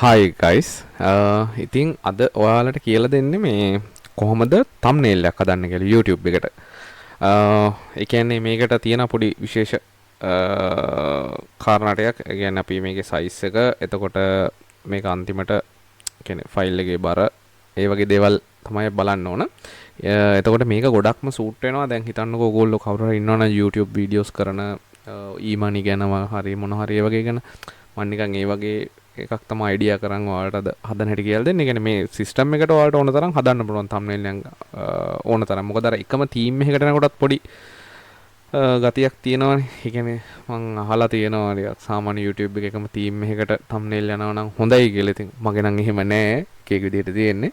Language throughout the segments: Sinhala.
Hi guys. ඉතින් අද ඔයාලට කියලා දෙන්නේ මේ කොහොමද thumbnail එකක් හදන්න කියලා YouTube එකට. ඒ කියන්නේ මේකට තියෙන පොඩි විශේෂ කාරණා ටිකක්. ඒ කියන්නේ අපි මේකේ size එක එතකොට මේක අන්තිමට කියන්නේ ෆයිල් එකේ බර ඒ වගේ දේවල් තමයි බලන්න ඕන. එතකොට මේක ගොඩක්ම සූට් වෙනවා. දැන් හිතන්නකෝ ඕගොල්ලෝ කවුරු හරි ඉන්නවනම් YouTube videos කරන e-money ගැන හරි මොන හරි ඒ වගේ ගැන මම නිකන් ඒ වගේ එකක් තමයි අයිඩියා කරන් ඔයාලට හදන්න හැටි කියලා දෙන්නේ. ඒ කියන්නේ මේ සිස්ටම් එකට ඔයාලට ඕන තරම් හදන්න පුළුවන් thumbnail එක ඕන තරම්. මොකද අර එකම තීම් එකකට යනකොටත් පොඩි ගතියක් තියෙනවානේ. ඒ කියන්නේ මම අහලා තියෙනවා ටිකක් සාමාන්‍ය YouTube එකේ එකම තීම් එකකට thumbnail යනවා නම් හොඳයි කියලා. ඉතින් මගේ නම් එහෙම නෑ. එක විදිහට තියෙන්නේ.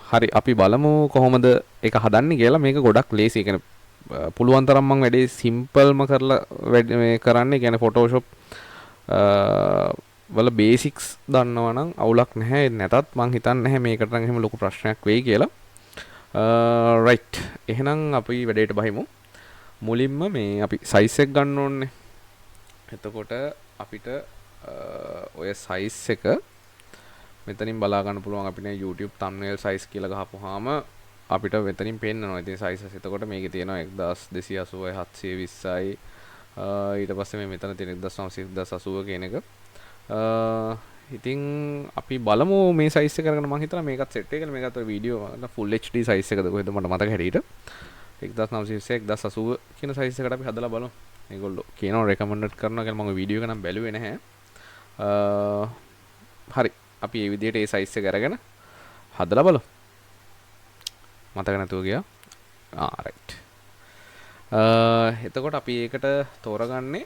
හරි අපි බලමු කොහොමද ඒක හදන්නේ කියලා. මේක ගොඩක් ලේසි. ඒ කියන්නේ පුළුවන් තරම් මම වැඩේ සිම්පල්ම කරලා මේ කරන්නේ. ඒ කියන්නේ Photoshop වල බේසික්ස් දන්නවා නම් අවුලක් නැහැ. නැතත් මං හිතන්නේ නැහැ මේකට නම් එහෙම ලොකු ප්‍රශ්නයක් වෙයි කියලා. රයිට්. එහෙනම් අපි වැඩේට බහිමු. මුලින්ම මේ අපි size එක ගන්න ඕනේ. එතකොට අපිට ඔය size එක මෙතනින් බලා ගන්න පුළුවන්. අපිට YouTube thumbnail size කියලා ගහපුවාම අපිට මෙතනින් පේන්නනවා. ඉතින් sizes එතකොට මේකේ තියෙනවා 1280යි 720යි ඊට පස්සේ මේ මෙතන තියෙන 1980 කියන එක. ඉතින් අපි බලමු මේ සයිස් එක කරගෙන. මම හිතනවා මේකත් සෙට් එක කියලා. මේකත් ඔය වීඩියෝ ෆුල් HD සයිස් එකද කොහෙද මට මතක හැටියට 1920 1080 කියන සයිස් එකට අපි හදලා බලමු. මේගොල්ලෝ කියනවා රෙකමන්ඩඩ් කරනවා කියලා. මම වීඩියෝ එක නම් බැලුවේ නැහැ. හරි. අපි මේ විදිහට මේ සයිස් එක අරගෙන හදලා බලමු. මතක නැතුව ගියා. රයිට්. එතකොට අපි ඒකට තෝරගන්නේ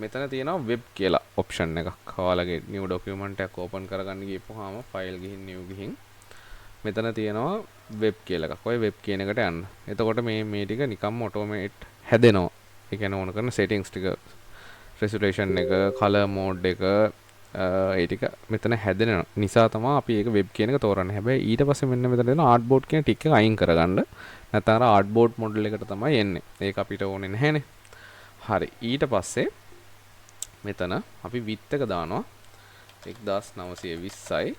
මෙතන තියෙනවා වෙබ් කියලා ඔප්ෂන් එකක්. ඔයාලගේ new document එකක් ඕපන් කරගන්න ගියපුවාම ෆයිල් ගිහින් new ගිහින් මෙතන තියෙනවා වෙබ් කියලා එකක්. ඔය වෙබ් කියන එකට යන්න. එතකොට මේ ටික නිකම්ම ඔටෝමේට් හැදෙනවා. ඒ කියන්නේ ඕන කරන settings ටික resolution එක, color mode එක ඒ ටික මෙතන හැදෙන නිසා තමයි අපි ඒක වෙබ් කියන එක තෝරන්නේ. හැබැයි ඊට පස්සේ මෙන්න මෙතන තියෙන artboard කියන ටික එක අයින් කරගන්න. නැත්නම් අර artboard model එකට තමයි එන්නේ. ඒක අපිට ඕනේ නැහැනේ. හරි. ඊට පස්සේ මෙතන අපි width එක දානවා 1920යි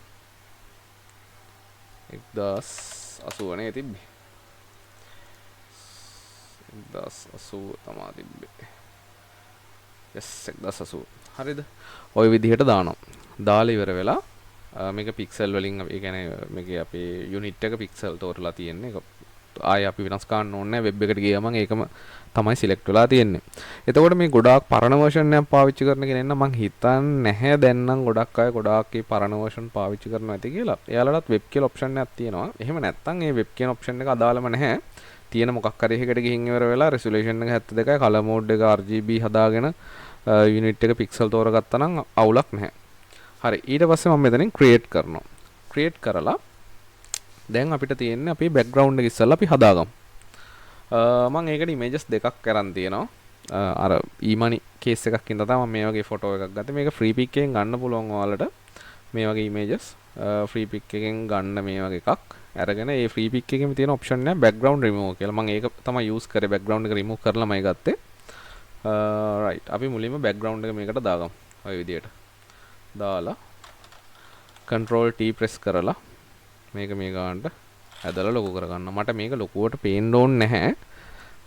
1080 නේ තිබ්බේ. 1080 තමයි තිබ්බේ. yes 1080. හරිද? ওই විදිහට දානවා. දාලා ඉවර වෙලා මේක පික්සල් වලින් ඒ කියන්නේ මේකේ අපේ යුනිට් එක පික්සල් තෝරලා තියෙන්නේ. ආයේ අපි වෙනස් කරන්න ඕනේ නැහැ. වෙබ් එකට ගියාම ඒකම තමයි සිලෙක්ට් වෙලා තියෙන්නේ. එතකොට මේ ගොඩාක් පරණ version එකක් පාවිච්චි කරන කෙනෙක් නම් මං හිතන්නේ නැහැ දැන් නම් ගොඩක් අය ගොඩාක් මේ පරණ version පාවිච්චි කරනවා ඇති කියලා. එයාලටත් වෙබ් කියලා ඔප්ෂන් එකක් තියෙනවා. එහෙම නැත්නම් මේ වෙබ් කියන ඔප්ෂන් එක අදාළම නැහැ. තියෙන මොකක් හරි එකකට ගිහින් ඉවර වෙලා resolution එක 72යි color mode එක RGB හදාගෙන යුනිට් එක පික්සල් තෝරගත්තා නම් අවුලක් නැහැ. හරි. ඊට පස්සේ මම මෙතනින් create කරනවා. create කරලා දැන් අපිට තියෙන්නේ අපේ background එක ඉස්සෙල්ලා අපි හදාගමු. මම ඒකට images දෙකක් කරන් තියෙනවා. අර e-money case එකක් ඉඳලා තමයි මම මේ වගේ photo එකක් ගත්තේ. මේක free pick එකෙන් ගන්න පුළුවන් ඔයාලට. මේ වගේ images free pick එකෙන් ගන්න මේ වගේ එකක්. අරගෙන ඒ free pick එකේම තියෙන option එක background remove කියලා. මම ඒක තමයි use කරේ. background එක remove කරලාමයි ගත්තේ. right. අපි මුලින්ම background එක මේකට දාගමු. ඔය විදියට. දාලා control T press කරලා මේක මේ ගන්නට ඇදලා ලොකු කරගන්න. මට මේක ලොකුවට පේන්න ඕනේ නැහැ.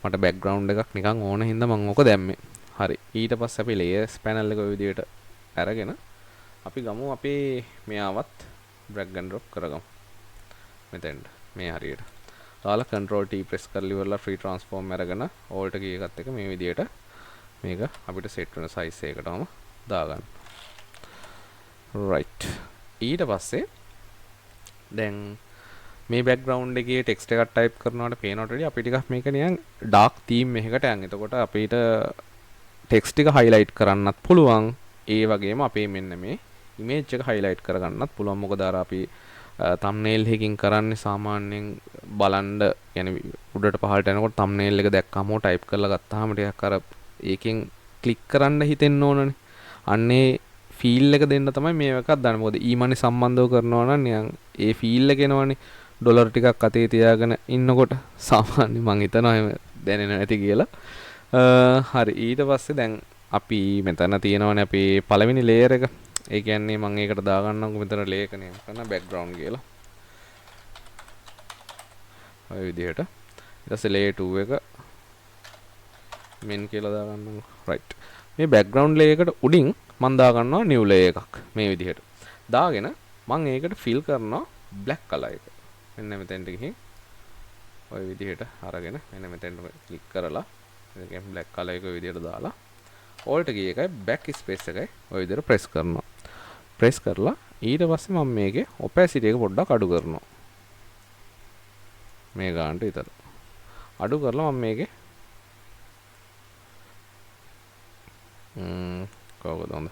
මට background එකක් නිකන් ඕන හින්දා මම ඕක දැම්මේ. හරි. ඊට පස්සේ අපි layers panel එක ඔය විදියට අරගෙන අපි ගමු අපේ මෙයාවත් drag and drop කරගමු. මෙතෙන්ට මේ හරියට. දාලා control T press කරලා ඉවරලා free transform අරගෙන alt key එකත් එක්ක මේ විදියට මේක අපිට set වෙන size එකකටම දාගන්න. right. ඊට පස්සේ දැන් මේ background එකේ text එකක් type කරනවට පේනවට වඩා අපි ටිකක් මේක නිකන් dark theme එකකට යන්. එතකොට අපිට text එක highlight කරන්නත් පුළුවන්. ඒ වගේම අපේ මෙන්න මේ image එක highlight කරගන්නත් පුළුවන්. මොකද අර අපි thumbnail එකකින් කරන්නේ සාමාන්‍යයෙන් බලන්න يعني උඩට පහළට යනකොට thumbnail එක දැක්කම type කරලා ගත්තාම ටිකක් අර ඒකෙන් click කරන්න හිතෙන්න ඕනනේ. අන්නේ ෆීල් එක දෙන්න තමයි මේ එකක් දාන්නේ. මොකද e-money සම්බන්ධව කරනවා නම් නිකන් ඒ ෆීල් එක එනවනේ. ඩොලර් ටිකක් අතේ තියාගෙන ඉන්නකොට සාමාන්‍ය මං හිතනවා එහෙම දැනෙන්නේ නැති කියලා. හරි. ඊට පස්සේ දැන් අපි මෙතන තියෙනවනේ අපේ පළවෙනි ලේයර් එක. ඒ කියන්නේ මම ඒකට දාගන්නම්කො මෙතන ලේඛනය කරන බෑග්ග්‍රවුන්ඩ් කියලා. ඔය විදිහට. ඊට පස්සේ layer 2 එක men කියලා දාගන්නම්කො. right. මේ බෑග්ග්‍රවුන්ඩ් layer එකට උඩින් මම දාගන්නවා new layer එකක් මේ විදිහට. දාගෙන මම ඒකට fill කරනවා black color එක. මෙන්න මෙතෙන්ට ගිහින් ඔය විදිහට අරගෙන මෙන්න මෙතෙන්ට ක්ලික් කරලා ඒකෙන් black color එක ඔය විදිහට දාලා alt key එකයි back space එකයි ඔය විදිහට press කරනවා. press කරලා ඊට පස්සේ මම මේකේ opacity එක පොඩ්ඩක් අඩු කරනවා. මේ ගන්නට විතර. අඩු කරලා මම මේකේ කවුද හොඳ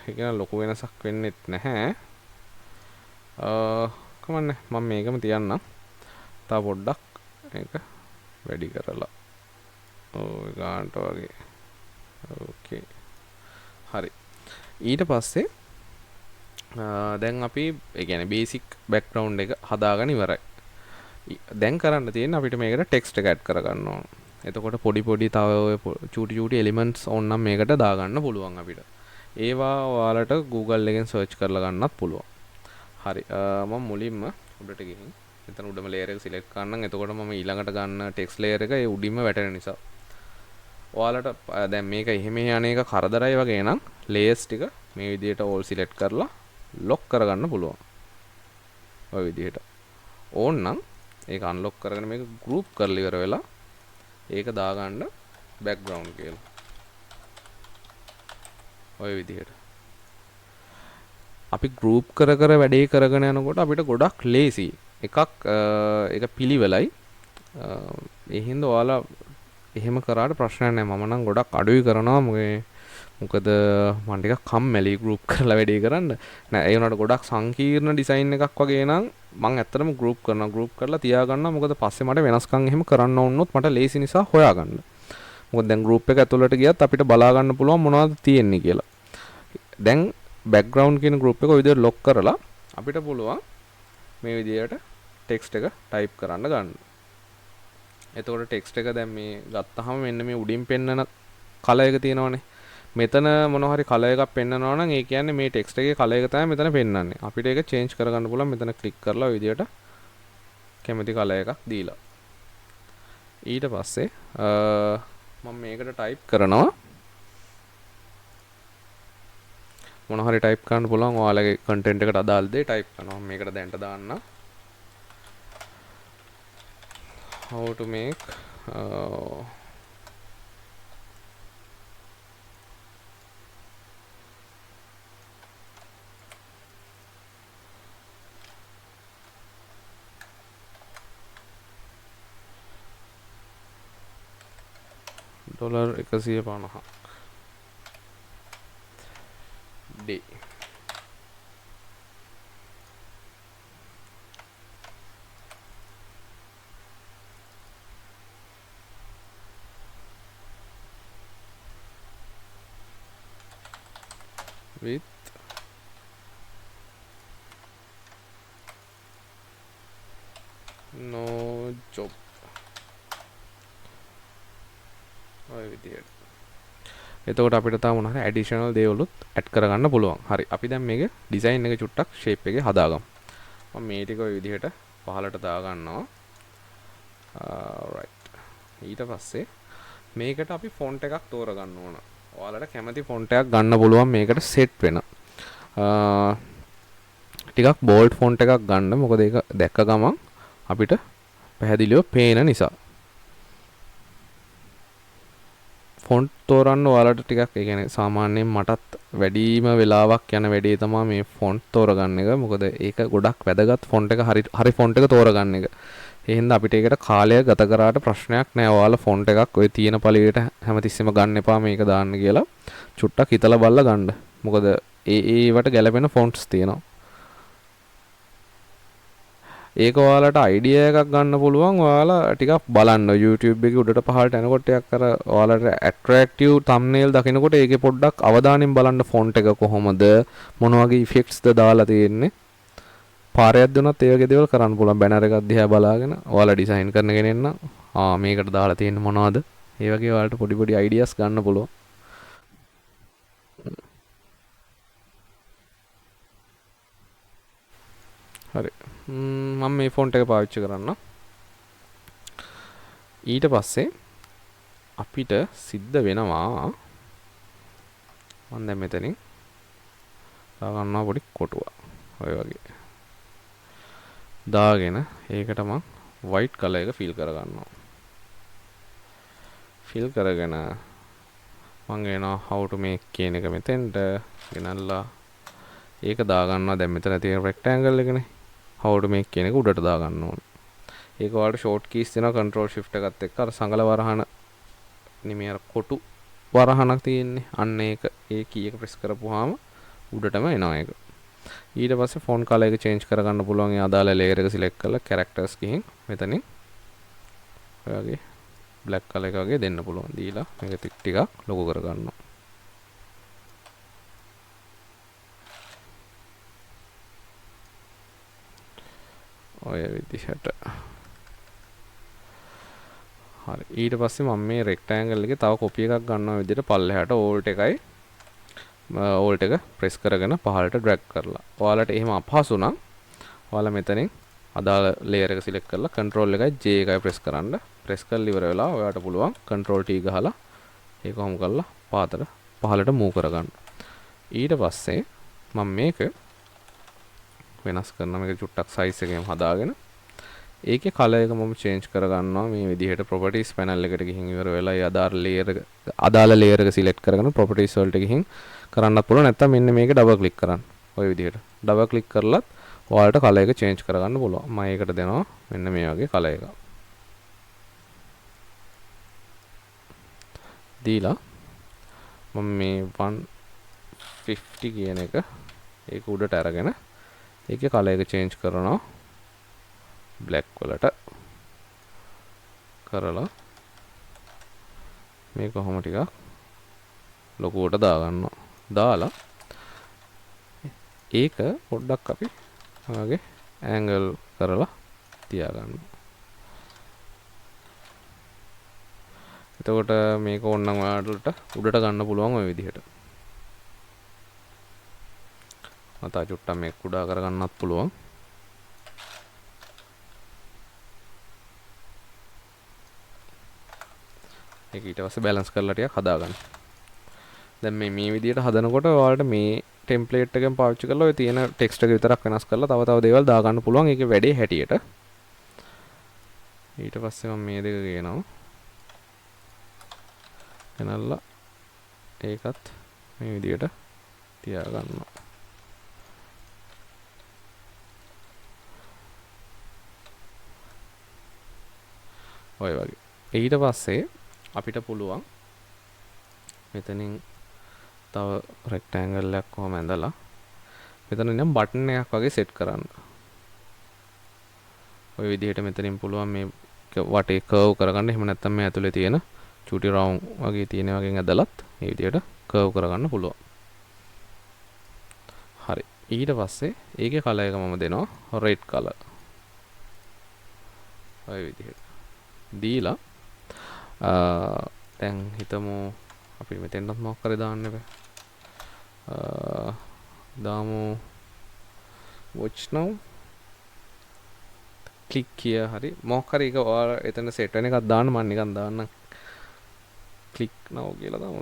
ඒක ලොකු වෙනසක් වෙන්නෙත් නැහැ. කමන්නේ මම මේකම තියන්නම්. තව පොඩ්ඩක් මේක වැඩි කරලා. ඔය ගන්නට වගේ. ඕකේ. හරි. ඊට පස්සේ දැන් අපි ඒ කියන්නේ බේසික් බෑග්ග්‍රවුන්ඩ් එක හදාගෙන ඉවරයි. දැන් කරන්න තියෙන්නේ අපිට මේකට ටෙක්ස්ට් එක ඇඩ් කරගන්න ඕන. එතකොට පොඩි පොඩි තව ඔය චූටි චූටි එලිමන්ට්ස් ඕනනම් මේකට දාගන්න පුළුවන් අපිට. ඒවා ඔයාලට Google එකෙන් සර්ච් කරලා ගන්නත් පුළුවන්. හරි. මම මුලින්ම උඩට ගිහින් එතන උඩම layer එක select කරන්නම්. එතකොට මම ඊළඟට ගන්න text layer එක ඒ උඩින්ම වැටෙන නිසා. ඔයාලට දැන් මේක එහෙම යන එක කරදරයි වගේ නම් layers ටික මේ විදිහට all select කරලා lock කරගන්න පුළුවන්. ඔය විදිහට. ඕනනම් ඒක unlock කරගෙන මේක group කරලා ඉවර වෙලා ඒක දාගන්න background කියලා. ඔය විදිහට. අපි group කර කර වැඩේ කරගෙන යනකොට අපිට ගොඩක් ලේසි. එකක් ඒක පිළිවෙලයි. ඒ හින්දා ඔයාලා එහෙම කරාට ප්‍රශ්නයක් නැහැ. මම නම් ගොඩක් අඩුයි කරනවා. මොකද මම ටිකක් කම්මැලි group කරලා වැඩේ කරන්න. නෑ ඒ වුණාට ගොඩක් සංකීර්ණ ඩිසයින් එකක් වගේ නම් මම ඇත්තටම group කරනවා. group කරලා තියාගන්නවා. මොකද පස්සේ මට වෙනස්කම් එහෙම කරන්න ඕනොත් මට ලේසි නිසා හොයාගන්න. මොකද දැන් group එක ඇතුළට ගියත් අපිට බලා ගන්න පුළුවන් මොනවද තියෙන්නේ කියලා. දැන් background කියන group එක ඔය විදිහට lock කරලා අපිට පුළුවන් මේ විදිහට text එක type කරන්න ගන්න. එතකොට text එක දැන් මේ ගත්තාම මෙන්න මේ උඩින් පෙන්නන color එක තියෙනවනේ. මෙතන මොනවා හරි color එකක් පෙන්නනවා නම් ඒ කියන්නේ මේ text එකේ color එක තමයි මෙතන පෙන්නන්නේ. අපිට ඒක change කරගන්න පුළුවන් මෙතන click කරලා ඔය විදිහට කැමති color එකක් දීලා. ඊට පස්සේ මම මේකට type කරනවා මොන හරි type කරන්න පුළුවන් ඔයාලගේ content එකට අදාළ දේ type කරනවා. මේකට දැන්ට දාන්න how to make $150 day. With no job. ඔය විදියට. එතකොට අපිට තව මොන හරි ඇඩිෂනල් දේවලුත් ඇඩ් කරගන්න පුළුවන්. හරි. අපි දැන් මේක ඩිසයින් එක චුට්ටක් ෂේප් එකේ හදාගමු. මම මේ ටික ඔය විදිහට පහලට දාගන්නවා. right. ඊට පස්සේ මේකට අපි ෆොන්ට් එකක් තෝරගන්න ඕන. ඔයාලට කැමති ෆොන්ට් එකක් ගන්න පුළුවන් මේකට සෙට් වෙන. ටිකක් බෝල්ඩ් ෆොන්ට් එකක් ගන්න. මොකද ඒක දැක්ක ගමන් අපිට පැහැදිලිව පේන නිසා. ෆොන්ට් තෝරන්න ඔයාලට ටිකක් ඒ කියන්නේ සාමාන්‍යයෙන් මටත් වැඩිම වෙලාවක් යන වැඩේ තමයි මේ ෆොන්ට් තෝරගන්න එක. මොකද ඒක ගොඩක් වැදගත් ෆොන්ට් එක හරි ෆොන්ට් එක තෝරගන්න එක. ඒ හින්දා අපිට ඒකට කාලය ගත කරාට ප්‍රශ්නයක් නෑ. ඔයාලා ෆොන්ට් එකක් ඔය තියෙන පළියට හැමතිස්සෙම ගන්න එපා මේක දාන්න කියලා. චුට්ටක් හිතලා බලලා ගන්න. මොකද ඒවට ගැලපෙන ෆොන්ට්ස් තියෙනවා. ඒක ඔයාලට අයිඩියා එකක් ගන්න පුළුවන්. ඔයාලා ටිකක් බලන්න YouTube එකේ උඩට පහළට යනකොට ටිකක් අර ඔයාලට ඇට්‍රැක්ටිව් thumbnail දකිනකොට ඒකේ පොඩ්ඩක් අවධානයෙන් බලන්න ෆොන්ට් එක කොහොමද, මොන වගේ ඉෆෙක්ට්ස්ද දාලා තියෙන්නේ. පාරයක් දුනත් ඒ වගේ දේවල් කරන්න පුළුවන්. බැනර් එකක් දිහා බලාගෙන ඔයාලා ඩිසයින් කරන කෙනෙක් නම් මේකට දාලා තියෙන්නේ මොනවද? ඒ වගේ ඔයාලට පොඩි පොඩි අයිඩියාස් ගන්න පුළුවන්. හරි. මම මේ ෆොන්ට් එක පාවිච්චි කරන්න. ඊට පස්සේ අපිට සිද්ධ වෙනවා මම දැන් මෙතනින් දාගන්නවා පොඩි කොටුවක්. ඔය වගේ. දාගෙන ඒකට මම white color එක fill කරගන්නවා. fill කරගෙන මම එනවා how to make කියන එක මෙතෙන්ට ගෙනල්ලා ඒක දාගන්නවා. දැන් මෙතන තියෙන rectangle එකනේ. how to make කියන එක උඩට දාගන්න ඕනේ. ඒක ඔයාලට short keys දෙනවා control shift එකත් එක්ක අර සංගල වරහන නෙමෙයි අර කොටු වරහනක් තියෙන්නේ. අන්න ඒක ඒ key එක press කරපුවාම උඩටම එනවා ඒක. ඊට පස්සේ font color එක change කරගන්න පුළුවන්. ඒ අදාළ layer එක select කරලා characters ගිහින් මෙතනින් ඔය වගේ black color එක වගේ දෙන්න පුළුවන්. දීලා මේක ටිකක් ලොකු කරගන්නවා. ඔය විදිහට. හරි. ඊට පස්සේ මම මේ rectangle එකේ තව copy එකක් ගන්නවා විදිහට පල්ලෙහාට alt එකයි alt එක press කරගෙන පහළට drag කරලා. ඔයාලට එහෙම අපහසු නම් ඔයාලා මෙතනින් අදාළ layer එක select කරලා control එකයි J එකයි press කරන්න. press කරලා ඉවර වෙලා ඔයාලට පුළුවන් control T ගහලා ඒක හොම් කරලා පාතට පහළට move කරගන්න. ඊට පස්සේ මම මේක වෙනස් කරනවා. මේක චුට්ටක් size එකෙන් හදාගෙන ඒකේ color එක මම change කරගන්නවා මේ විදිහට properties panel එකට ගිහින් ඉවර වෙලා ඒ අදාළ layer එක select කරගෙන properties වලට ගිහින් කරන්නත් පුළුවන්. නැත්නම් මෙන්න මේක double click කරන්න. ඔය විදිහට double click කරලත් ඔයාලට color එක change කරගන්න පුළුවන්. මම ඒකට දෙනවා මෙන්න මේ වගේ color එකක්. දීලා මම මේ 150 කියන එක ඒක උඩට අරගෙන ඒකේ color එක change කරනවා black වලට කරලා මේක කොහොම ටිකක් ලොකුවට දාගන්නවා. දාලා ඒක පොඩ්ඩක් අපි වගේ angle කරලා තියාගන්නවා. එතකොට මේක ඕනනම් ඔයාලට උඩට ගන්න පුළුවන් ওই විදිහට. මතා චුට්ටක් මේක කුඩා කරගන්නත් පුළුවන්. ඒක ඊට පස්සේ බැලන්ස් කරලා ටිකක් හදාගන්න. දැන් මේ විදිහට හදනකොට ඔයාලට මේ ටෙම්ප්ලේට් එකෙන් පාවිච්චි කරලා ඔය තියෙන ටෙක්ස්ට් එක විතරක් වෙනස් කරලා තව දේවල් දාගන්න පුළුවන්. ඒකේ වැඩේ හැටියට. ඊට පස්සේ මම මේ දෙක ගේනවා. එනල්ලා ඒකත් මේ විදිහට තියාගන්නවා. ඔය වගේ. ඊට පස්සේ අපිට පුළුවන් මෙතනින් තව රෙක්ටැන්ගල් එකක් කොහොම ඇඳලා මෙතන නම් බටන් එකක් වගේ සෙට් කරන්න. ඔය විදිහට මෙතනින් පුළුවන් මේ වටේ කර්ව් කරගන්න. එහෙම නැත්නම් මේ ඇතුලේ තියෙන චූටි රවුන්ඩ් වගේ තියෙන වගේ ඇදලත් මේ විදිහට කර්ව් කරගන්න පුළුවන්. හරි. ඊට පස්සේ ඒකේ කලර් එක මම දෙනවා රෙඩ් කලර්. ඔය විදිහට. දීලා දැන් හිතමු අපි මෙතෙන්වත් මොකක් කරේ දාන්න බෑ. දාමු watch now click here. හරි මොකක් හරි එක ඔයාලා එතන සෙට් වෙන එකක් දාන්න. මම නිකන් දාන්නම් click now කියලා දාමු.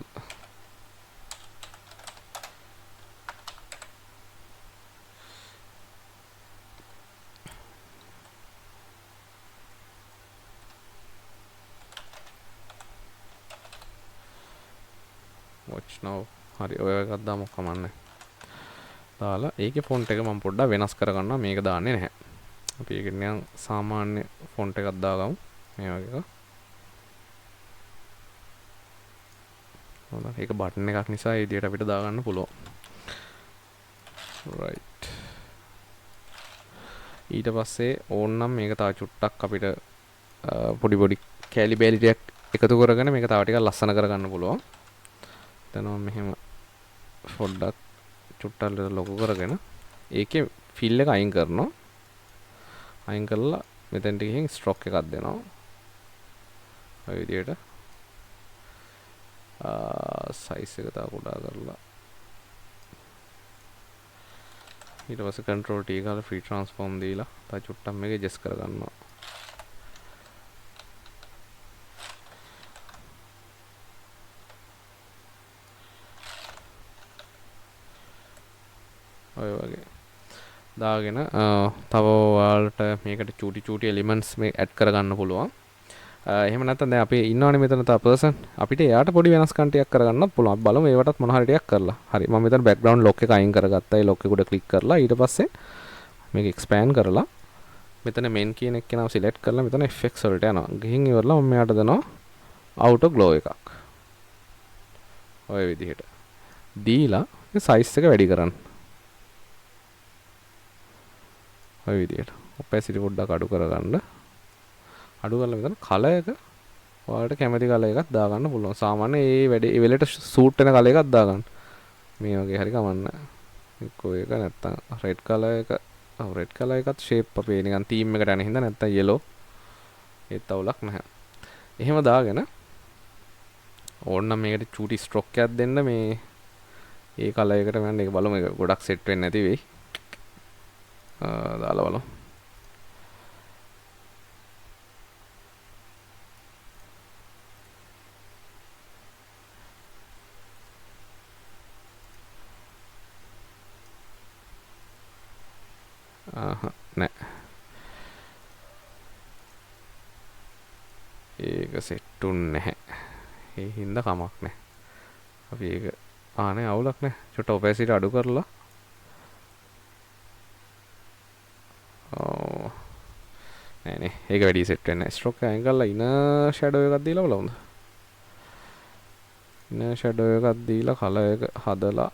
watch now හරි ඔය එකක් දාමු කමන්නේ. දාලා ඒකේ ෆොන්ට් එක මම පොඩ්ඩක් වෙනස් කරගන්නවා. මේක දාන්නේ නැහැ. අපි ඒකට නිකන් සාමාන්‍ය ෆොන්ට් එකක් දාගමු. මේ වගේ එකක්. හොඳයි. ඒක බටන් එකක් නිසා ඒ විදිහට අපිට දාගන්න පුළුවන්. right. ඊට පස්සේ ඕන්නම් මේක තව චුට්ටක් අපිට පොඩි පොඩි කැලි බැලි ටිකක් එකතු කරගෙන මේක තව ටිකක් ලස්සන කරගන්න පුළුවන්. එතන මෙහෙම පොඩ්ඩක් චුට්ටක් ලොකු කරගෙන ඒකේ ෆිල් එක අයින් කරනවා. අයින් කරලා මෙතෙන්ට ගිහින් ස්ට්‍රෝක් එකක් දෙනවා. ඔය විදිහට සයිස් එක තව කුඩා කරලා ඊට පස්සේ control T ගාලා free transform දීලා තව චුට්ටක් මේක adjust කරගන්නවා. ඔය වගේ දාගෙන තව ඔයාලට මේකට චූටි චූටි එලිමන්ට්ස් මේ ඇඩ් කරගන්න පුළුවන්. එහෙම නැත්නම් දැන් අපි ඉන්නවනේ මෙතන තව පර්සන් අපිට එයාට පොඩි වෙනස්කම් ටිකක් කරගන්නත් පුළුවන්. බලමු ඒවටත් මොන හරි ටිකක් කරලා. හරි මම මෙතන බෑග්ග්‍රවුන්ඩ් ලොක් එක අයින් කරගත්තා. ඒ ලොක් එක උඩ ක්ලික් කරලා ඊට පස්සේ මේක එක්ස්පෑන්ඩ් කරලා මෙතන මෙන් කියන එක කෙනාව සිලෙක්ට් කරලා මෙතන effects වලට යනවා. ගිහින් ඉවරලා මම මෙයාට දෙනවා auto glow එකක්. ඔය විදිහට. දීලා මේ size එක වැඩි කරන්න. ඔය විදිහට. opacity පොඩ්ඩක් අඩු කරගන්න. අඩු කරලා මෙතන කලර් එක ඔයාලට කැමති කලර් එකක් දාගන්න පුළුවන්. සාමාන්‍ය මේ වැඩේ ඒ වෙලෙට සූට් වෙන කලර් එකක් දාගන්න. මේ වගේ හරි කමන්න. එක්කෝ ඒක නැත්තම් රෙඩ් කලර් එක රෙඩ් කලර් එකත් ෂේප් අපේ නිකන් තීම් එකට යන හින්දා නැත්තම් yellow ඒත් අවුලක් නැහැ. එහෙම දාගෙන ඕන්නම් මේකට චූටි ස්ට්‍රෝක් එකක් දෙන්න මේ ඒ කලර් එකට මම ඒක බලමු ඒක ගොඩක් සෙට් වෙන්නේ නැති වෙයි. දාලා බලමු. නෑ ඒක සෙට්ටුන්නේ නැහැ. ඒ හින්දා කමක් නැහැ. අපි ඒක ආනේ අවුලක් නැහැ. චුට්ට ඔපැසිටි අඩු කරලා නෑ ඒක වැඩි සෙට් වෙන්නේ නැහැ. ස්ට්‍රෝක් එක අයින් කරලා ඉනර් ෂැඩෝ එකක් දීලා බලමුද? ඉනර් ෂැඩෝ එකක් දීලා කලර් එක හදලා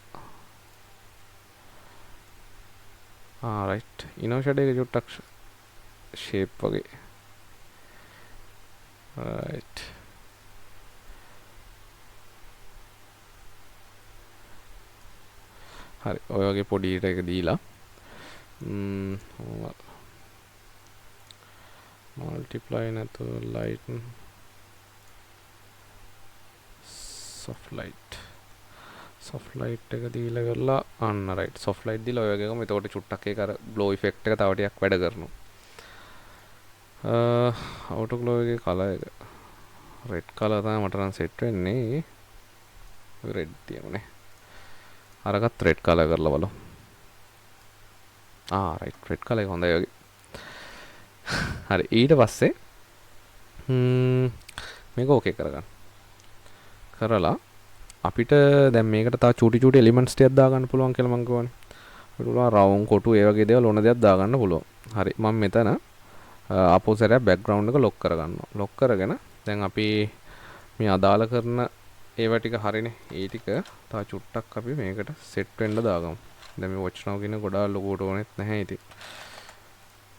රයිට් ඉනර් ෂැඩෝ එක චුට්ටක් ෂේප් වගේ රයිට් හරි ඔය වගේ පොඩි එක දීලා multiply නැතු light soft light එක දීලා කරලා අන්න right soft light දීලා ඔය වගේම එතකොට චුට්ටක් ඒක අර glow effect එක තව ටිකක් වැඩ කරනවා. auto glow එකේ color එක red color තමයි මට නම් set වෙන්නේ. red තියමුනේ. අරකට red color කරලා බලමු. right red color එක හොඳයි වගේ. හරි ඊට පස්සේ මේක ඕකේ කරගන්න. කරලා අපිට දැන් මේකට තව චූටි එලිමන්ට්ස් ටිකක් දාගන්න පුළුවන් කියලා මම කියවනේ. අපිට පුළුවන් රවුම් කොටු ඒ වගේ දේවල් ඕන දෙයක් දාගන්න පුළුවන්. හරි මම මෙතන ආපහු සැරයක් බෑග්ග්‍රවුන්ඩ් එක ලොක් කරගන්නවා. ලොක් කරගෙන දැන් අපි මේ අදාළ කරන ඒවා ටික හරිනේ. ඒ ටික තව චුට්ටක් අපි මේකට සෙට් වෙන්න දාගමු. දැන් මේ watch now කියන ගොඩාක් ලොකුවට ඕනෙත් නැහැ ඉතින්.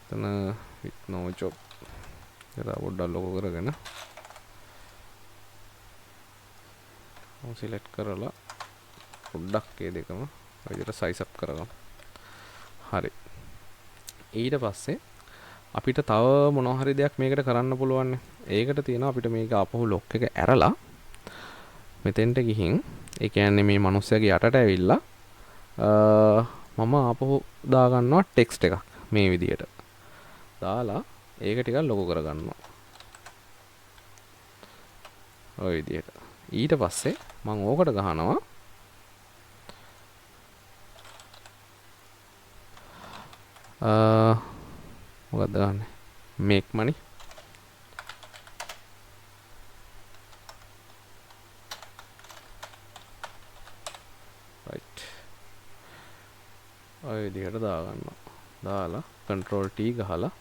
එතන with no job. ඒක පොඩ්ඩක් ලොකු කරගෙන සිලෙක්ට් කරලා පොඩ්ඩක් ඒ දෙකම විදිහට සයිස් අප් කරගමු. හරි. ඊට පස්සේ අපිට තව මොනවා හරි දෙයක් මේකට කරන්න පුළුවන්. ඒකට තියෙනවා අපිට මේක ආපහු ලොක් එක ඇරලා මෙතෙන්ට ගිහින් ඒ කියන්නේ මේ මිනිස්සයාගේ යටට ඇවිල්ලා මම ආපහු දාගන්නවා ටෙක්ස්ට් එකක් මේ විදිහට. දාලා ඒක ටිකක් ලොකු කරගන්නවා. ඔය විදිහට. ඊට පස්සේ මම ඕකට ගහනවා මොකක්ද ගහන්නේ make money right ඔය විදිහට දාගන්නවා. දාලා control T ගහලා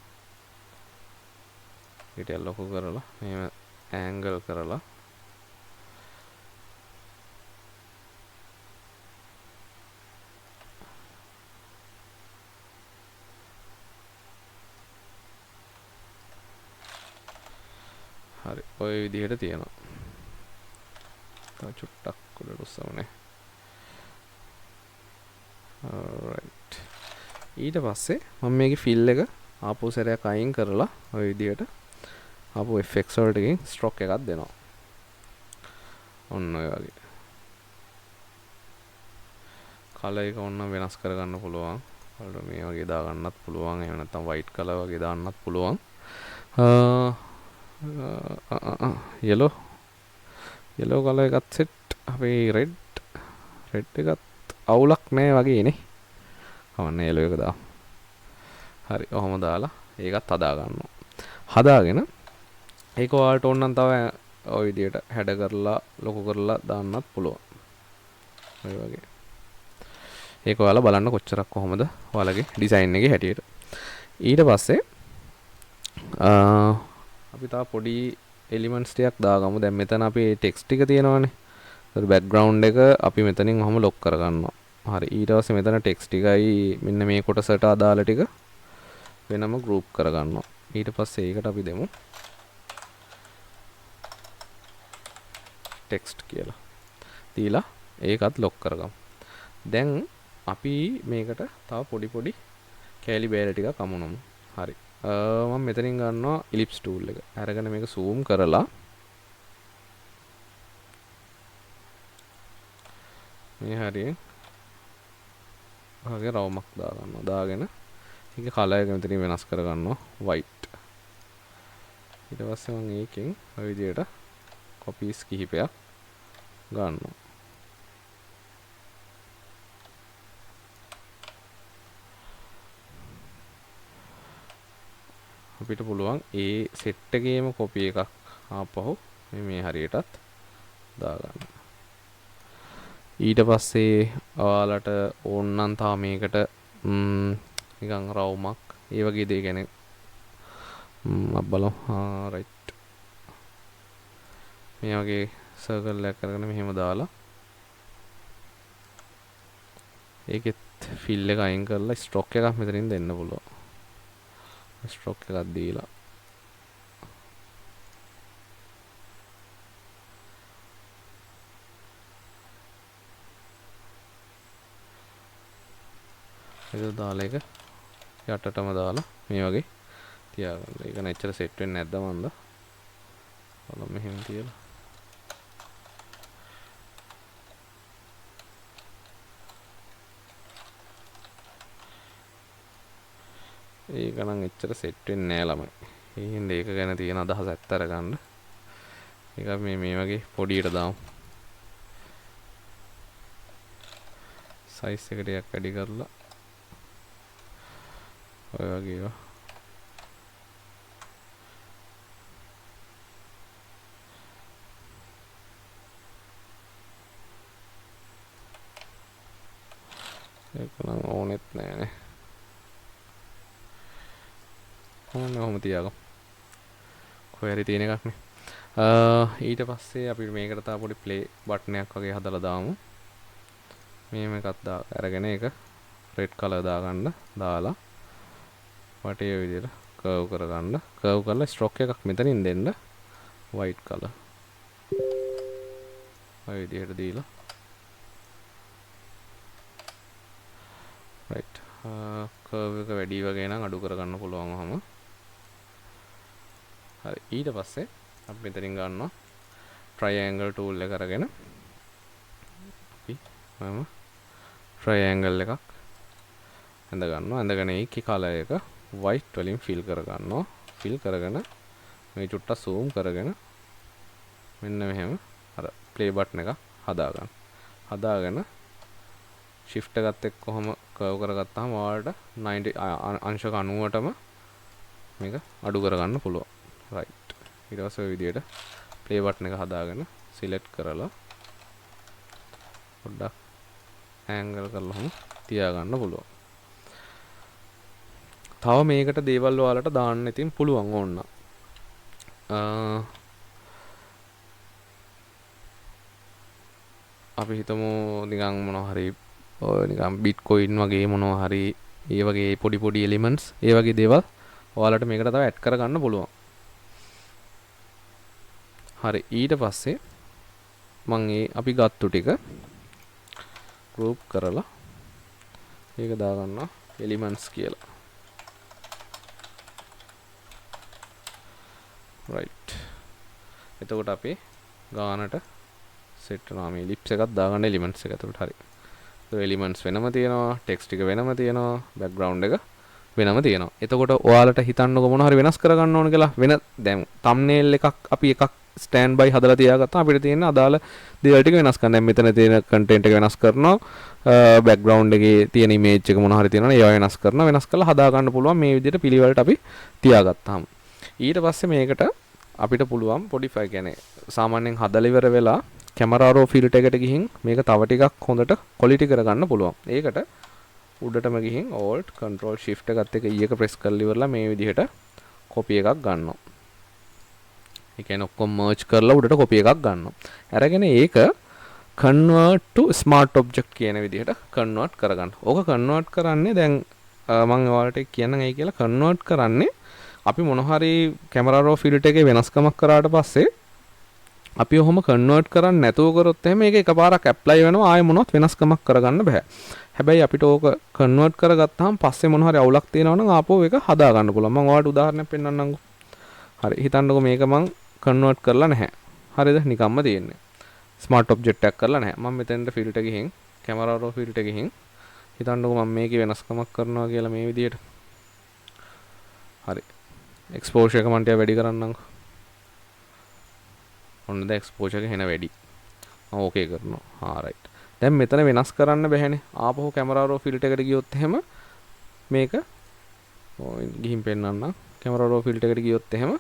ඊට ලොකු කරලා මෙහෙම angle කරලා ඔය විදිහට තියෙනවා. තව චුට්ටක් උඩට උස්සමනේ. alright. ඊට පස්සේ මම මේකේ fill එක ආපහු සැරයක් අයින් කරලා ඔය විදිහට ආපහු effects වලටකින් stroke එකක් දෙනවා. ඔන්න ඔය වගේ. color එක ඔන්න වෙනස් කරගන්න පුළුවන්. වලට මේ වගේ දාගන්නත් පුළුවන්. එහෙම නැත්නම් white color වගේ දාන්නත් පුළුවන්. yellow color එකත් set. අපි red එකත් අවුලක් නැහැ වගේ නේ. කවන්න yellow එක දාමු. හරි. ඔහොම දාලා ඒකත් හදා ගන්නවා. හදාගෙන ඒක ඔයාලට ඕන නම් තව ඔය විදියට හැඩ කරලා ලොකු කරලා දාන්නත් පුළුවන්. ඔය වගේ. ඒක ඔයාලා බලන්න කොච්චරක් කොහොමද ඔයාලගේ ඩිසයින් එකේ හැටියට. ඊට පස්සේ අපි තව පොඩි එලිමන්ට්ස් ටිකක් දාගමු. දැන් මෙතන අපි ටෙක්ස්ට් ටික තියෙනවානේ. ඒතර බෑග්ග්‍රවුන්ඩ් එක අපි මෙතනින් ඔහම ලොක් කරගන්නවා. හරි. ඊට පස්සේ මෙතන ටෙක්ස්ට් ටිකයි මෙන්න මේ කොටසට අදාළ ටික වෙනම ගෲප් කරගන්නවා. ඊට පස්සේ ඒකට අපි දෙමු ටෙක්ස්ට් කියලා. දීලා ඒකත් ලොක් කරගමු. දැන් අපි මේකට තව පොඩි කැලි බෑල ටිකක් අමුණමු. හරි. මම මෙතනින් ගන්නවා ඉලිප්ස් ටූල් එක. අරගෙන මේක zoom කරලා මේ හරියෙන් වගේ රවුමක් දාගන්නවා. දාගෙන ඒකේ කලර් එක මෙතනින් වෙනස් කරගන්නවා white. ඊට පස්සේ මම ඒකෙන් ඔය විදිහට copies කිහිපයක් ගන්නවා. අපිට පුළුවන් ඒ සෙට් එකේම කොපි එකක් ආපහු මේ හරියටත් දාගන්න. ඊට පස්සේ ඔයාලට ඕන නම් තා මේකට නිකන් රවුමක් ඒ වගේ දේ ගැන බලමු. රයිට්. මේ වගේ සර්කල් එකක් කරගෙන මෙහෙම දාලා ඒකෙත් ෆිල් එක අයින් කරලා ස්ට්‍රෝක් එකක් මෙතනින් දෙන්න පුළුවන්. ස්ට්‍රෝක් එකක් දීලා ඒක දාලා එක යටටම දාලා මේ වගේ තියාගන්න. ඒක නැච්චර සෙට් වෙන්නේ නැද්ද මන්ද? බලමු මෙහෙම තියලා. ඒක නම් එච්චර සෙට් වෙන්නේ නැහැ ළමයි. ඒ හින්දා ඒක ගැන තියෙන අදහස ඇත්ත අරගන්න. ඒක අපි මේ වගේ පොඩියට දාමු. සයිස් එක ටිකක් වැඩි කරලා ඔය වගේ ඒවා ඒක නම් ඕනෙත් නෑනේ. ඔහොම තියාගමු. කොහේ හරි තියෙන එකක් නේ. ඊට පස්සේ අපි මේකට තව පොඩි ප්ලේ බටන් එකක් වගේ හදලා දාමු. මේක අරගෙන ඒක රෙඩ් කලර් දාගන්න. දාලා වටේ විදිහට කර්ව් කරගන්න. කර්ව් කරලා ස්ට්‍රෝක් එකක් මෙතනින් දෙන්න. white color. ඔය විදිහට දීලා. right. කර්ව් එක වැඩි වගේ නම් අඩු කරගන්න පුළුවන් වහම. හරි. ඊට පස්සේ අපි මෙතනින් ගන්නවා triangle tool එක අරගෙන අපි මම triangle එකක් ඇඳ ගන්නවා. ඇඳගෙන ඒකේ color එක white වලින් fill කර ගන්නවා. fill කරගෙන මේ චුට්ටක් zoom කරගෙන මෙන්න මෙහෙම අර play button එක හදා ගන්න. හදාගෙන shift එකත් එක්ක කොහොම curve කරගත්තාම ඔයාලට 90 අංශක 90ටම මේක අඩු කරගන්න පුළුවන්. right. ඊට පස්සේ ඔය විදිහට play button එක හදාගෙන select කරලා පොඩ්ඩක් angle කරලාම තියාගන්න පුළුවන්. තව මේකට දේවල් ඔයාලට දාන්න ඉතින් පුළුවන් ඕන්න. අපි හිතමු නිකන් මොනවා හරි ඔය නිකන් බිට්කොයින් වගේ මොනවා හරි ඒ වගේ පොඩි එලිමන්ට්ස් ඒ වගේ දේවල් ඔයාලට මේකට තව ඇඩ් කරගන්න පුළුවන්. හරි ඊට පස්සේ මම ඒ අපි ගත්තු ටික group කරලා ඒක දාගන්නවා elements කියලා. right. එතකොට අපි ගානට set වෙනවා මේ ellipse එකක් දාගන්න elements එක. එතකොට හරි. ඒ elements වෙනම තියෙනවා, text ටික වෙනම තියෙනවා, background එක වෙනම තියෙනවා. එතකොට ඔයාලට හිතන්නකො මොන හරි වෙනස් කරගන්න ඕන කියලා. වෙන දැන් thumbnail එකක් අපි එකක් ස්ටෑන්ඩ් බයි හදලා තියාගත්තා. අපිට තියෙන අදාළ දේවල් ටික වෙනස් කරන්න. දැන් මෙතන තියෙන content එක වෙනස් කරනවා. background එකේ තියෙන image එක මොන හරි තියෙනවනේ ඒවා වෙනස් කරනවා. වෙනස් කරලා හදා ගන්න පුළුවන් මේ විදිහට පිළිවෙලට අපි තියාගත්තාම. ඊට පස්සේ මේකට අපිට පුළුවන් පොඩි ෆයිල් කියන්නේ සාමාන්‍යයෙන් හදලා ඉවර වෙලා camera raw filter එකට ගිහින් මේක තව ටිකක් හොඳට quality කරගන්න පුළුවන්. ඒකට උඩටම ගිහින් alt control shift එකත් එක ඊයක press කරලා ඉවරලා මේ විදිහට copy එකක් ගන්නවා. ඒ කියන්නේ ඔක්කොම merge කරලා උඩට copy එකක් ගන්නවා. අරගෙන ඒක convert to smart object කියන විදිහට convert කරගන්න. ඕක convert කරන්නේ දැන් මම ඔයාලට කියන්නම් ඇයි කියලා convert කරන්නේ අපි මොන හරි camera raw filter එකේ වෙනස්කමක් කරාට පස්සේ අපි ඔහොම convert කරන්නේ නැතුව කරොත් එහෙම මේක එකපාරක් apply වෙනවා ආයෙ මොනවත් වෙනස්කමක් කරගන්න බෑ. හැබැයි අපිට ඕක convert කරගත්තාම පස්සේ මොන හරි අවුලක් තියෙනවා නම් ආපහු ඒක හදා ගන්න පුළුවන්. මම ඔයාලට උදාහරණයක් පෙන්නන්නම්කෝ. හරි හිතන්නකෝ මේක මම convert කරලා නැහැ. හරිද? නිකම්ම තියෙන්නේ. smart object එකක් කරලා නැහැ. මම මෙතෙන්ට filter ගිහින් camera raw filter ගිහින් හිතන්නකෝ මම මේකේ වෙනස්කමක් කරනවා කියලා මේ විදිහට. හරි. exposure එක මම ටික වැඩි කරන්නම්කෝ. ඔන්න දැන් exposure එක එන වැඩි. මම ඕකේ කරනවා. හා right. දැන් මෙතන වෙනස් කරන්න බැහැනේ. ආපහු camera raw filter එකට ගියොත් එහෙම මේක ගිහින් පෙන්නන්නම්. camera raw filter එකට ගියොත් එහෙම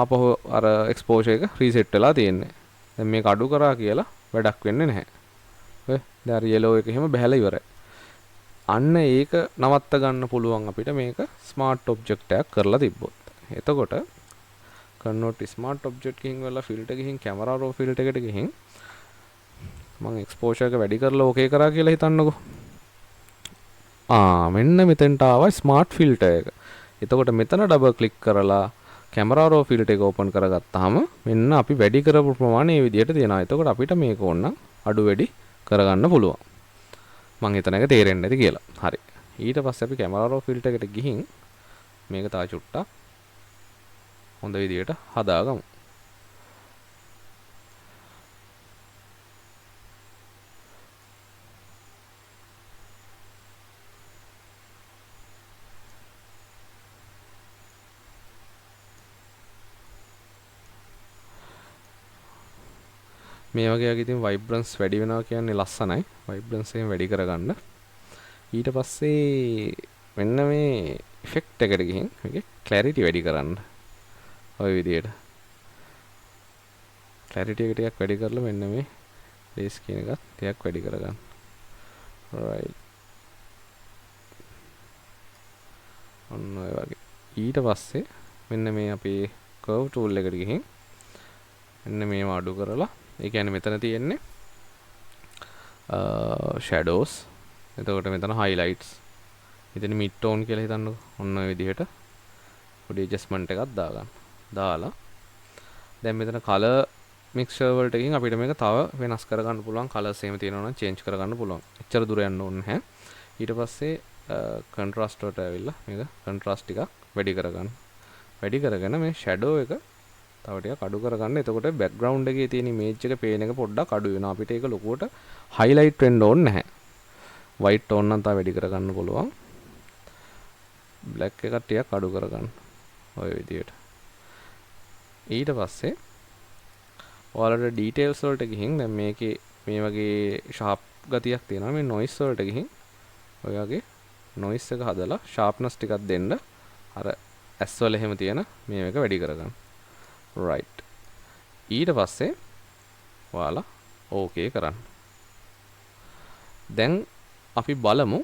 ආපහු අර exposure එක reset වෙලා තියෙන්නේ. දැන් මේක අඩු කරා කියලා වැඩක් වෙන්නේ නැහැ. ඔය දැන් අර yellow එක එහෙම බහැලා ඉවරයි. අන්න ඒක නවත්ත ගන්න පුළුවන් අපිට මේක smart object එකක් කරලා තිබ්බොත්. එතකොට convert smart object ගිහින් වල filter ගිහින් camera raw filter එකට ගිහින් මම exposure එක වැඩි කරලා ඕකේ කරා කියලා හිතන්නකෝ. මෙන්න මෙතෙන්ට ආවා smart filter එක. එතකොට මෙතන double click කරලා camera raw filter එක open කරගත්තාම මෙන්න අපි වැඩි කරපු ප්‍රමාණය මේ විදිහට තියෙනවා. එතකොට අපිට මේක ඕන අඩු වැඩි කරගන්න පුළුවන්. මම හිතන එක තේරෙන්නේ නැති කියලා. හරි. ඊට පස්සේ අපි camera raw filter එකට ගිහින් මේක තා චුට්ටක් හොඳ විදිහට හදාගමු. මේ වගේ ඉතින් vibrance වැඩි වෙනවා කියන්නේ ලස්සනයි. vibrance එක වැඩි කරගන්න. ඊට පස්සේ මෙන්න මේ effect එකට ගිහින් මේකේ clarity වැඩි කරන්න. ඔය විදිහට. clarity එක ටිකක් වැඩි කරලා මෙන්න මේ race කියන එකත් ටිකක් වැඩි කරගන්න. right. ඔන්න ඔය වගේ. ඊට පස්සේ මෙන්න මේ අපේ curve tool එකට ගිහින් මෙන්න මේව අඩු කරලා ඒ කියන්නේ මෙතන තියෙන්නේ shadows. එතකොට මෙතන highlights. මෙතන mid tone කියලා හිතන්නකෝ. ඔන්න ඔය විදිහට පොඩි adjustment එකක් දාගන්න. දාලා දැන් මෙතන color mixture වලට ගිහින් අපිට මේක තව වෙනස් කරගන්න පුළුවන්. colors එහෙම තියෙනවා නම් change කරගන්න පුළුවන්. එච්චර දුර යන්න ඕනේ නැහැ. ඊට පස්සේ contrast වලට ඇවිල්ලා මේක contrast ටිකක් වැඩි කරගන්න. වැඩි කරගෙන මේ shadow එක තව ටිකක් අඩු කරගන්න. එතකොට background එකේ තියෙන image එක පේන එක පොඩ්ඩක් අඩු වෙනවා. අපිට ඒක ලොකුවට highlight වෙන්න ඕනේ නැහැ. white tone නම් තව වැඩි කරගන්න පුළුවන්. black එක ටිකක් අඩු කරගන්න. ඔය විදිහට. ඊට පස්සේ ඔයාලට details වලට ගිහින් දැන් මේකේ මේ වගේ sharp ගතියක් තියෙනවා. මේ noise වලට ගිහින් ඔය වගේ noise එක හදලා sharpness ටිකක් දෙන්න අර ඇස් වල එහෙම තියෙන මේ එක වැඩි කරගන්න. right. ඊට පස්සේ ඔයාලා ඕකේ කරන්න. දැන් අපි බලමු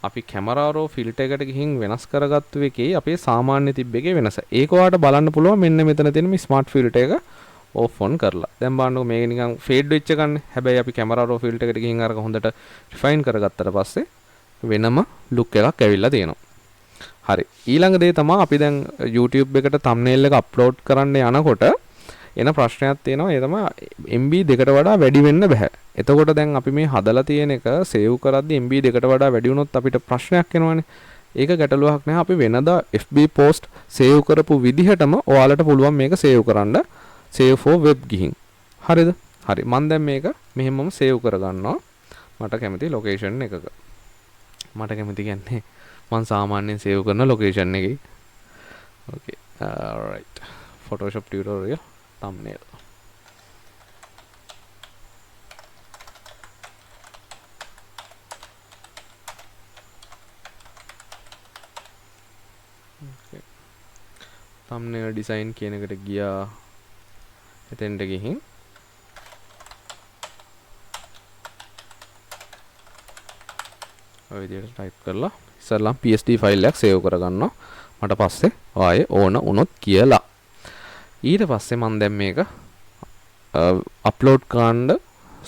අපි camera raw filter එකට ගිහින් වෙනස් කරගත්තු එකේ අපේ සාමාන්‍ය තිබ්බ එකේ වෙනස. ඒක ඔයාලට බලන්න පුළුවන් මෙන්න මෙතන තියෙන මේ smart filter එක off on කරලා. දැන් බලන්නකො මේක නිකන් fade වෙච්ච එකන්නේ. හැබැයි අපි camera raw filter එකට ගිහින් අරක හොඳට refine කරගත්තට පස්සේ වෙනම look එකක් ඇවිල්ලා තියෙනවා. හරි. ඊළඟ දේ තමයි අපි දැන් YouTube එකට thumbnail එක upload කරන්න යනකොට එන ප්‍රශ්නයක් තියෙනවා. ඒ තමයි MB දෙකට වඩා වැඩි වෙන්න බෑ. එතකොට දැන් අපි මේ හදලා තියෙන එක සේව් කරද්දී MB දෙකට වඩා වැඩි වුණොත් අපිට ප්‍රශ්නයක් එනවනේ. ඒක ගැටලුවක් නැහැ. අපි වෙනදා FB post සේව් කරපු විදිහටම ඔයාලට පුළුවන් මේක සේව් කරන්න. save for web ගිහින්. හරිද? හරි. මම දැන් මේක මෙහෙමම සේව් කරගන්නවා. මට කැමති ලොකේෂන් එකක. මට කැමති කියන්නේ මම සාමාන්‍යයෙන් සේව් කරන ලොකේෂන් එකේ. okay right Photoshop tutorial thumbnail. okay thumbnail design කියන එකට ගියා. එතෙන්ට ගිහින් ඔය විදිහට ටයිප් කරලා ඉස්සරලා PSD ෆයිල් එකක් සේව් කරගන්නවා. මට පස්සේ ආයේ ඕන වුණොත් කියලා. ඊට පස්සේ මම දැන් මේක අප්ලෝඩ් කරන්න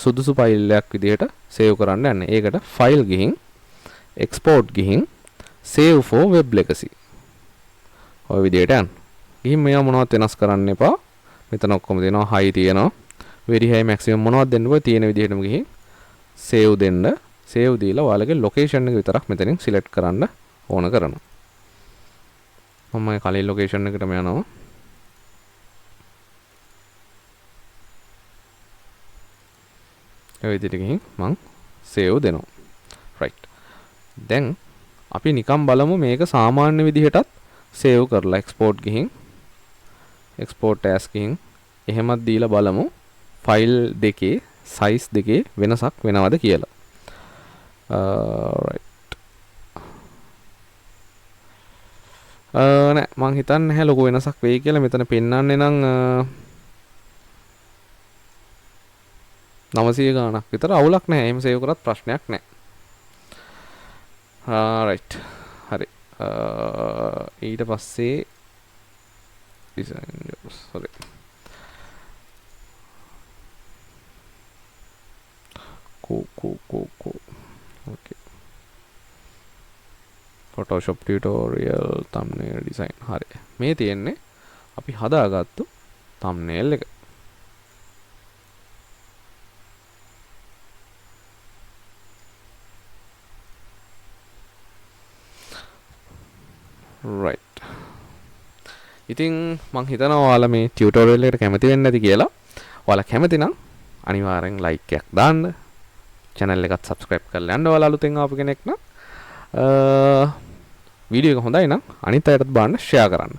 සුදුසු ෆයිල් එකක් විදිහට සේව් කරන්න යන්නේ. ඒකට ෆයිල් ගිහින් export ගිහින් save for web legacy. ඔය විදිහට යන්න. ගිහින් මේවා මොනවත් වෙනස් කරන්න එපා. මෙතන ඔක්කොම දෙනවා high තියෙනවා. very high maximum මොනවද දෙන්න බෑ. තියෙන විදිහටම ගිහින් save දෙන්න. save දීලා ඔයාලගේ location එක විතරක් මෙතනින් select කරන්න ඕන කරනවා. මම කලින් location එකටම යනවා. ඒ විදිහට ගිහින් මම save දෙනවා. right. දැන් අපි නිකන් බලමු මේක සාමාන්‍ය විදිහටත් save කරලා export ගිහින් export as ගිහින් එහෙමත් දීලා බලමු ෆයිල් දෙකේ size දෙකේ වෙනසක් වෙනවද කියලා. right. නෑ මං හිතන්නේ නැහැ ලොකු වෙනසක් වෙයි කියලා. මෙතන පෙන්වන්නේ නම් 900 ගාණක් විතර අවුලක් නැහැ. එහෙම සේව් කරත් ප්‍රශ්නයක් නැහැ. right. හරි. ඊට පස්සේ design sorry okay Photoshop tutorial thumbnail design. හරි. මේ තියෙන්නේ අපි හදාගත්තු thumbnail එක. right. ඉතින් මං හිතනවා ඔයාලා මේ ටියුටෝරියල් එකට කැමති වෙන්න ඇති කියලා. ඔයාලා කැමති නම් අනිවාර්යෙන් ලයික් එකක් දාන්න. channel එකත් subscribe කරලා යන්න ඔයාලා අලුතෙන් ආපු කෙනෙක් නම්. වීඩියෝ එක හොඳයි නම් අනිත් අයටත් බලන්න share කරන්න.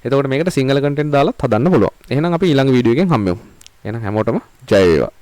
එතකොට මේකට සිංගල content දාලත් හදන්න පුළුවන්. එහෙනම් අපි ඊළඟ වීඩියෝ එකෙන් හම්බෙමු. එහෙනම් හැමෝටම ජය වේවා.